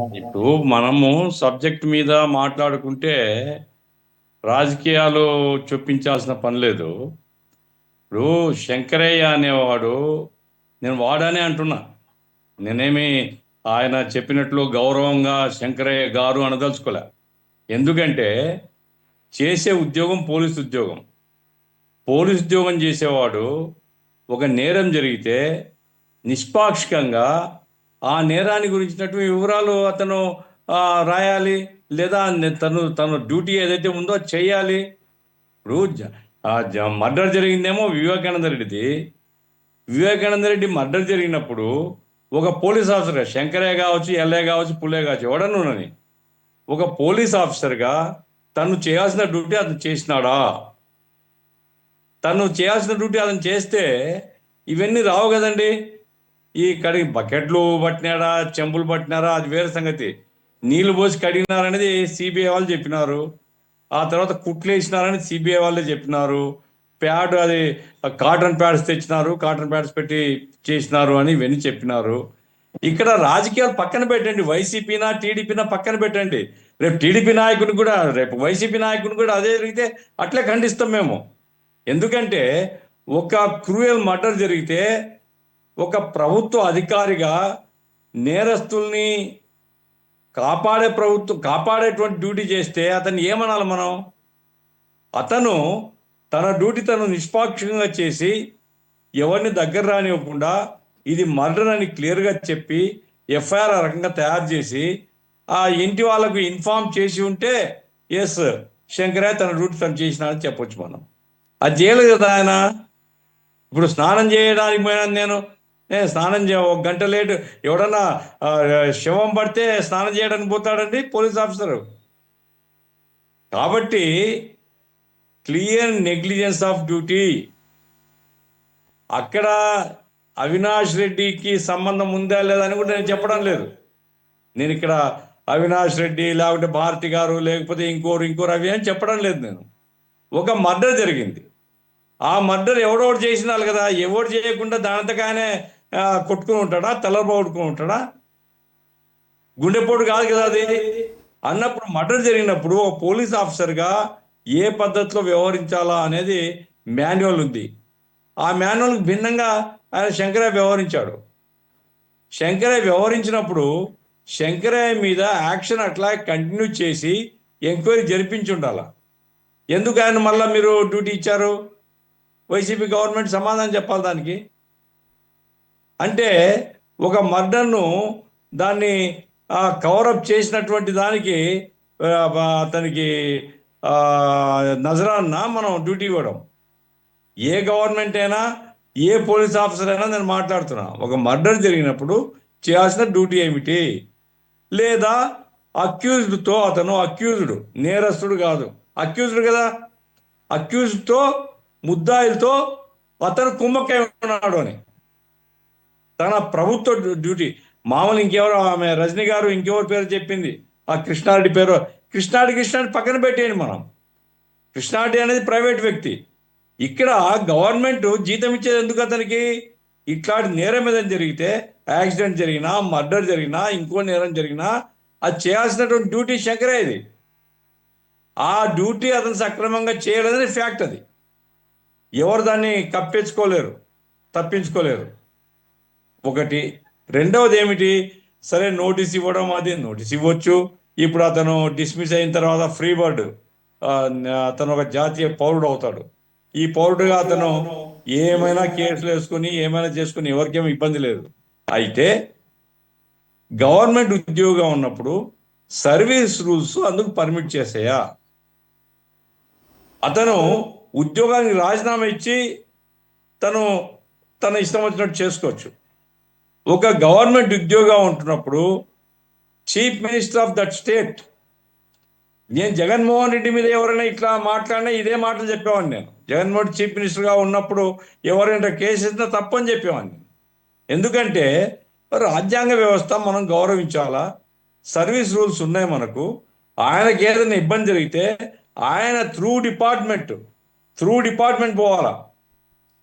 ఇప్పుడు మనము సబ్జెక్ట్ మీద మాట్లాడుకుంటే రాజకీయాలు చొప్పించాల్సిన పని లేదు. ఇప్పుడు శంకరయ్య అనేవాడు, నేను వాడనే అంటున్నా. నేనేమి ఆయన చెప్పినట్లు గౌరవంగా శంకరయ్య గారు అనదలుచుకోలే. ఎందుకంటే చేసే ఉద్యోగం పోలీస్ ఉద్యోగం. పోలీస్ ఉద్యోగం చేసేవాడు ఒక నేరం జరిగితే నిష్పాక్షికంగా ఆ నేరాన్ని గురించినట్టు వివరాలు అతను రాయాలి. లేదా తను డ్యూటీ ఏదైతే ఉందో అది చేయాలి. ఇప్పుడు మర్డర్ జరిగిందేమో వివేకానంద రెడ్డిది. వివేకానంద రెడ్డి మర్డర్ జరిగినప్పుడు ఒక పోలీస్ ఆఫీసర్గా శంకరయ్య కావచ్చు, ఎల్లయ్య కావచ్చు, పుల్లయ్య కావచ్చు, ఎవడన్నానని ఒక పోలీస్ ఆఫీసర్గా తను చేయాల్సిన డ్యూటీ అతను చేసినాడా? తను చేయాల్సిన డ్యూటీ అతను చేస్తే ఇవన్నీ రావు కదండి. ఈ కడిగి బకెట్లు పట్టినాడా, చెంబులు పట్టినారా, అది వేరే సంగతి. నీళ్లు పోసి కడిగినారనేది సిబిఐ వాళ్ళు చెప్పినారు. ఆ తర్వాత కుట్లు వేసినారని సిబిఐ వాళ్ళే చెప్పినారు. ప్యాడ్ అది కాటన్ ప్యాడ్స్ తెచ్చినారు, కాటన్ ప్యాడ్స్ పెట్టి చేసినారు అని ఇవన్నీ చెప్పినారు. ఇక్కడ రాజకీయాలు పక్కన పెట్టండి. వైసీపీనా టీడీపీనా పక్కన పెట్టండి. రేపు టీడీపీ నాయకుని కూడా, రేపు వైసీపీ నాయకుని కూడా అదే జరిగితే అట్లే ఖండిస్తాం మేము. ఎందుకంటే ఒక క్రూయల్ మర్డర్ జరిగితే ఒక ప్రభుత్వ అధికారిగా నేరస్తుల్ని కాపాడేటువంటి డ్యూటీ చేస్తే అతన్ని ఏమనాలి మనం? అతను తన డ్యూటీ తను నిష్పాక్షికంగా చేసి ఎవరిని దగ్గర రానివ్వకుండా ఇది మర్డర్ అని క్లియర్గా చెప్పి ఎఫ్ఐఆర్ ఆ రకంగా తయారు చేసి ఆ ఇంటి వాళ్ళకు ఇన్ఫార్మ్ చేసి ఉంటే ఎస్, శంకరయ్య తన డ్యూటీ తను చేసినాడని చెప్పొచ్చు మనం. అది చేయలేదు కదా ఆయన. ఇప్పుడు స్నానం చేయడానికి పోయినాను నేను స్నానం ఒక గంట లేటు. ఎవడన్నా శవం పడితే స్నానం చేయడానికి పోతాడండి పోలీస్ ఆఫీసరు? కాబట్టి క్లియర్ నెగ్లిజెన్స్ ఆఫ్ డ్యూటీ. అక్కడ అవినాష్ రెడ్డికి సంబంధం ఉందా లేదా అని కూడా నేను చెప్పడం లేదు. నేను ఇక్కడ అవినాష్ రెడ్డి లేకపోతే భారతి గారు లేకపోతే ఇంకోరు అవి అని చెప్పడం లేదు. నేను ఒక మర్డర్ జరిగింది. ఆ మర్డర్ ఎవడోడు చేసినారు కదా. ఎవడు చేయకుండా దానంతగానే కొట్టుకుని ఉంటాడా, తలబడుకుని ఉంటాడా? గుండెపోటు కాదు కదా అది. అన్నప్పుడు మర్డర్ జరిగినప్పుడు ఒక పోలీస్ ఆఫీసర్గా ఏ పద్ధతిలో వ్యవహరించాలా అనేది మాన్యువల్ ఉంది. ఆ మాన్యువల్కి భిన్నంగా ఆయన శంకరయ్య వ్యవహరించాడు. శంకరయ్య వ్యవహరించినప్పుడు శంకరయ్య మీద యాక్షన్ అట్లా కంటిన్యూ చేసి ఎంక్వైరీ జరిపించి ఉండాల. ఎందుకు ఆయన మళ్ళీ మీరు డ్యూటీ ఇచ్చారు? వైసీపీ గవర్నమెంట్ సమాధానం చెప్పాలి దానికి. అంటే ఒక మర్డర్ను దాన్ని కవరప్ చేసినటువంటి దానికి అతనికి నజరాన్న మనం డ్యూటీ ఇవ్వడం. ఏ గవర్నమెంట్ అయినా ఏ పోలీస్ ఆఫీసర్ అయినా నేను మాట్లాడుతున్నా, ఒక మర్డర్ జరిగినప్పుడు చేయాల్సిన డ్యూటీ ఏమిటి? లేదా అక్యూజ్డ్తో, అతను అక్యూజ్డ్, నేరస్తుడు కాదు, అక్యూజ్డ్ కదా, అక్యూజ్డ్తో ముద్దాయిలతో అతను కుమ్మక్కై ఉన్నాడు అని తన ప్రభుత్వ డ్యూటీ. మామూలు ఇంకెవరు ఆమె రజనీ గారు ఇంకెవరి పేరు చెప్పింది, ఆ కృష్ణారెడ్డి పేరు. కృష్ణారెడ్డి పక్కన పెట్టేయండి మనం. కృష్ణారెడ్డి అనేది ప్రైవేట్ వ్యక్తి. ఇక్కడ గవర్నమెంట్ జీతం ఇచ్చేది ఎందుకు అతనికి? ఇట్లాంటి నేరం ఏదైనా జరిగితే, యాక్సిడెంట్ జరిగినా, మర్డర్ జరిగినా, ఇంకో నేరం జరిగినా అది చేయాల్సినటువంటి డ్యూటీ శంకరయ్యది. ఆ డ్యూటీ అతను సక్రమంగా చేయలేదని ఫ్యాక్ట్. అది ఎవరు దాన్ని కప్పించుకోలేరు, తప్పించుకోలేరు. ఒకటి. రెండవది ఏమిటి? సరే నోటీస్ ఇవ్వడం, అది నోటీస్ ఇవ్వచ్చు. ఇప్పుడు అతను డిస్మిస్ అయిన తర్వాత ఫ్రీ బర్డ్, అతను ఒక జాతీయ పౌరుడు అవుతాడు. ఈ పౌరుడుగా అతను ఏమైనా కేసులు వేసుకుని ఏమైనా చేసుకుని ఎవరికేమీ ఇబ్బంది లేదు. అయితే గవర్నమెంట్ ఉద్యోగం ఉన్నప్పుడు సర్వీస్ రూల్స్ అందుకు పర్మిట్ చేసాయా? అతను ఉద్యోగానికి రాజీనామా ఇచ్చి తను తన ఇష్టం వచ్చినట్టు చేసుకోవచ్చు. ఒక గవర్నమెంట్ ఉద్యోగం ఉంటున్నప్పుడు chief minister of that state, నేను జగన్మోహన్ రెడ్డి మీద ఎవరైనా ఇట్లా మాట్లాడినా ఇదే మాటలు చెప్పేవాడిని. నేను జగన్మోహన్ చీఫ్ మినిస్టర్గా ఉన్నప్పుడు ఎవరైనా కేసు ఇచ్చినా తప్పని చెప్పేవాడిని. ఎందుకంటే రాజ్యాంగ వ్యవస్థ మనం గౌరవించాలా, సర్వీస్ రూల్స్ ఉన్నాయి మనకు. ఆయనకి ఏదైనా ఇబ్బంది జరిగితే ఆయన త్రూ డిపార్ట్మెంట్ పోవాలా,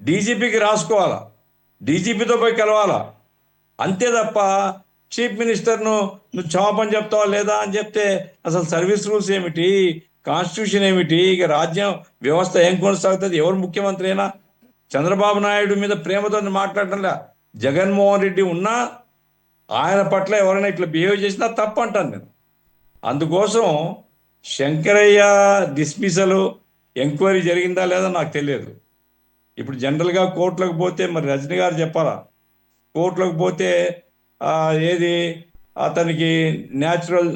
డీజీపీకి రాసుకోవాలా, డీజీపీతో పోయి కలవాలా. అంతే తప్ప చీఫ్ మినిస్టర్ను నువ్వు క్షమాపణ చెప్తావా లేదా అని చెప్తే అసలు సర్వీస్ రూల్స్ ఏమిటి, కాన్స్టిట్యూషన్ ఏమిటి, ఇక రాజ్యం వ్యవస్థ ఏం కొనసాగుతుంది? ఎవరు ముఖ్యమంత్రి అయినా చంద్రబాబు నాయుడు మీద ప్రేమతో మాట్లాడటంలా. జగన్మోహన్ రెడ్డి ఉన్నా ఆయన పట్ల ఎవరైనా ఇట్లా బిహేవ్ చేసినా తప్పు అంటాను నేను. అందుకోసం శంకరయ్య డిస్మిసల్ ఎంక్వైరీ జరిగిందా లేదా నాకు తెలియదు. ఇప్పుడు జనరల్గా కోర్టులకు పోతే మరి రజనీ గారు చెప్పాలా, కోర్టులకు పోతే ఏది అతనికి న్యాచురల్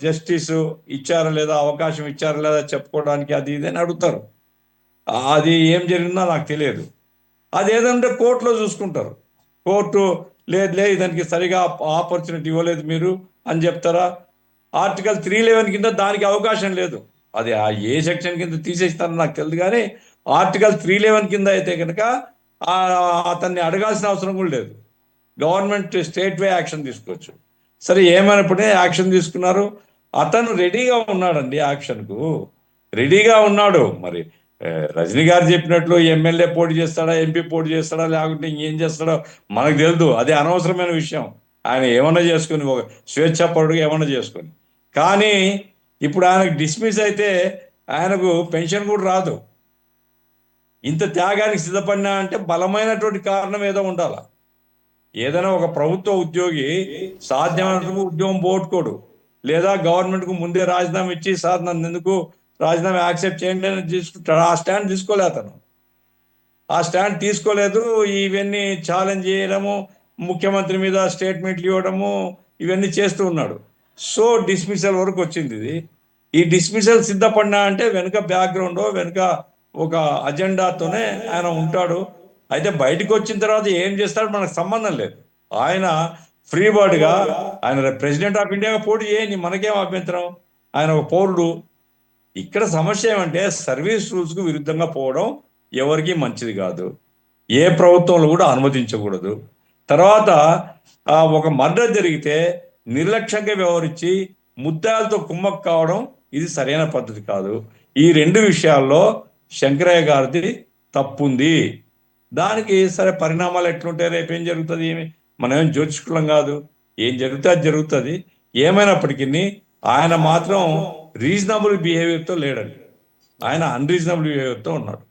జస్టిస్ ఇచ్చారా లేదా, అవకాశం ఇచ్చారా లేదా చెప్పుకోవడానికి అది ఇదని అడుగుతారు. అది ఏం జరిగిందో నాకు తెలియదు. అది ఏదంటే కోర్టులో చూసుకుంటారు. కోర్టు లేదు దానికి సరిగా ఆపర్చునిటీ ఇవ్వలేదు మీరు అని చెప్తారా. ఆర్టికల్ 311 కింద దానికి అవకాశం లేదు. అది ఆ ఏ సెక్షన్ కింద తీసేస్తారో నాకు తెలియదు, కానీ ఆర్టికల్ 311 కింద అయితే కనుక అతన్ని అడగాల్సిన అవసరం కూడా లేదు. గవర్నమెంట్ స్టేట్ వే యాక్షన్ తీసుకోవచ్చు. సరే ఏమైనప్పుడే యాక్షన్ తీసుకున్నారు. అతను రెడీగా ఉన్నాడండి, యాక్షన్కు రెడీగా ఉన్నాడు. మరి రజనీ గారు చెప్పినట్లు ఎమ్మెల్యే పోటీ చేస్తాడా, ఎంపీ పోటీ చేస్తాడా, లేకుంటే ఇంకేం చేస్తాడో మనకు తెలియదు. అది అనవసరమైన విషయం. ఆయన ఏమన్నా చేసుకొని, ఒక స్వేచ్ఛాపరుడుగా ఏమన్నా చేసుకొని. కానీ ఇప్పుడు ఆయనకు డిస్మిస్ అయితే ఆయనకు పెన్షన్ కూడా రాదు. ఇంత త్యాగానికి సిద్ధపడినా అంటే బలమైనటువంటి కారణం ఏదో ఉండాలి. ఏదైనా ఒక ప్రభుత్వ ఉద్యోగి సాధ్యమైనందుకు ఉద్యోగం పోగొట్టుకోడు, లేదా గవర్నమెంట్కు ముందే రాజీనామా ఇచ్చి సార్ నన్ను ఎందుకు రాజీనామా యాక్సెప్ట్ చేయండి అని తీసుకుంటాడు. ఆ స్టాండ్ తీసుకోలేదు అతను. ఆ స్టాండ్ తీసుకోలేదు. ఇవన్నీ ఛాలెంజ్ చేయడము, ముఖ్యమంత్రి మీద స్టేట్మెంట్లు ఇవ్వడము, ఇవన్నీ చేస్తూ ఉన్నాడు. సో డిస్మిసల్ వరకు వచ్చింది ఇది. ఈ డిస్మిసల్ సిద్ధపడినా అంటే వెనుక బ్యాక్గ్రౌండ్, వెనుక ఒక అజెండాతోనే ఆయన ఉంటాడు. అయితే బయటకు వచ్చిన తర్వాత ఏం చేస్తాడు మనకు సంబంధం లేదు. ఆయన ఫ్రీ బర్డ్గా ఆయన ప్రెసిడెంట్ ఆఫ్ ఇండియాగా పోటీ చేయండి, మనకేం అభ్యంతరం. ఆయన ఒక పౌరుడు. ఇక్కడ సమస్య ఏమంటే సర్వీస్ రూల్స్కు విరుద్ధంగా పోవడం ఎవరికి మంచిది కాదు. ఏ ప్రభుత్వంలో కూడా అనుమతించకూడదు. తర్వాత ఒక మర్డర్ జరిగితే నిర్లక్ష్యంగా వ్యవహరించి ముద్దాలతో కుమ్మక్కు కావడం ఇది సరైన పద్ధతి కాదు. ఈ రెండు విషయాల్లో శంకరయ్య గారిది తప్పుంది. దానికి సరే పరిణామాలు ఎట్లుంటాయి, రేపు ఏం జరుగుతుంది, మనం ఏం జ్యోతిష్కులం కాదు. ఏం జరుగుతుంది అది జరుగుతుంది. ఏమైనప్పటికీ ఆయన మాత్రం రీజనబుల్ బిహేవియర్తో లేడండి, ఆయన అన్రీజనబుల్ బిహేవియర్తో ఉన్నాడు.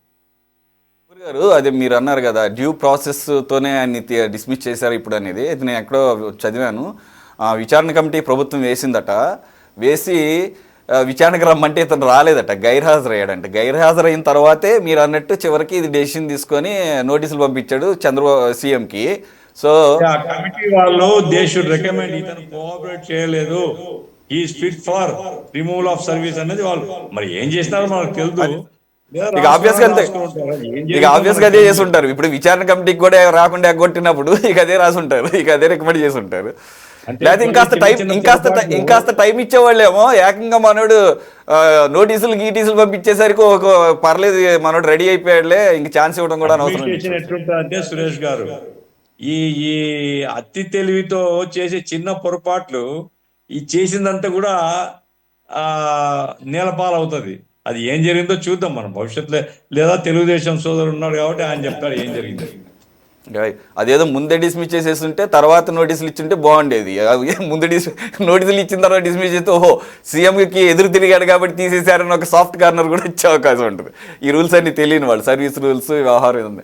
గారు అదే మీరు అన్నారు కదా, డ్యూ ప్రాసెస్తోనే ఆయన్ని డిస్మిస్ చేశారు ఇప్పుడు అనేది. నేను ఎక్కడో చదివాను. విచారణ కమిటీ ప్రభుత్వం వేసిందట, వేసి విచారణకు రమ్మంటే ఇతను రాలేదట, గైర్హాజరయ్యాడంట. గైర్హాజరైన తర్వాతే మీరు అన్నట్టు చివరికి ఇది డెసిషన్ తీసుకొని నోటీసులు పంపించాడు చంద్రబాబు సీఎంకి. సో కమిటీ వాళ్ళు దే షుడ్ రికమెండ్ ఇతను కోఆపరేట్ చేయలేదు, ఈ fit for removal of service అనేది వాళ్ళు మరి ఏం చేసినారో మనకు తెలుసు. ఇక ఆబ్వియస్ గా అంతే, ఇక ఆబ్వియస్ గా అదే చేసి ఉంటారు. ఇప్పుడు విచారణ కమిటీకి కూడా రాకుండా ఎగ్గొట్టినప్పుడు ఇక అదే రాసి ఉంటారు, ఇక అదే రికమెండ్ చేసి ఉంటారు. లేదా ఇంకాస్త టైం ఇచ్చేవాళ్ళేమో, ఏకంగా మనోడు నోటీసులు పంపించేసరికి ఒక పర్లేదు మనోడు రెడీ అయిపోయాడులే, ఇంక ఛాన్స్ ఇవ్వడం కూడా అవసరం. ఎట్లుంటుందంటే సురేష్ గారు, ఈ ఈ అతి తెలివితో చేసే చిన్న పొరపాట్లు ఈ చేసిందంతా కూడా నేలపాలవుతుంది. అది ఏం జరిగిందో చూద్దాం మనం భవిష్యత్తులో. లేదా తెలుగుదేశం సోదరుడు ఉన్నాడు కాబట్టి ఆయన చెప్తాడు ఏం జరిగింది. అదేదో ముందే డిస్మిస్ చేసేస్తుంటే తర్వాత నోటీసులు ఇచ్చుంటే బాగుండేది. ముందు నోటీసులు ఇచ్చిన తర్వాత డిస్మిస్ చేస్తే ఓహో సీఎంకి ఎదురు తిరిగాడు కాబట్టి తీసేశారని ఒక సాఫ్ట్ కార్నర్ కూడా ఇచ్చే అవకాశం ఉంటుంది. ఈ రూల్స్ అన్ని తెలియని వాళ్ళు, సర్వీస్ రూల్స్, వ్యవహారం ఉంది.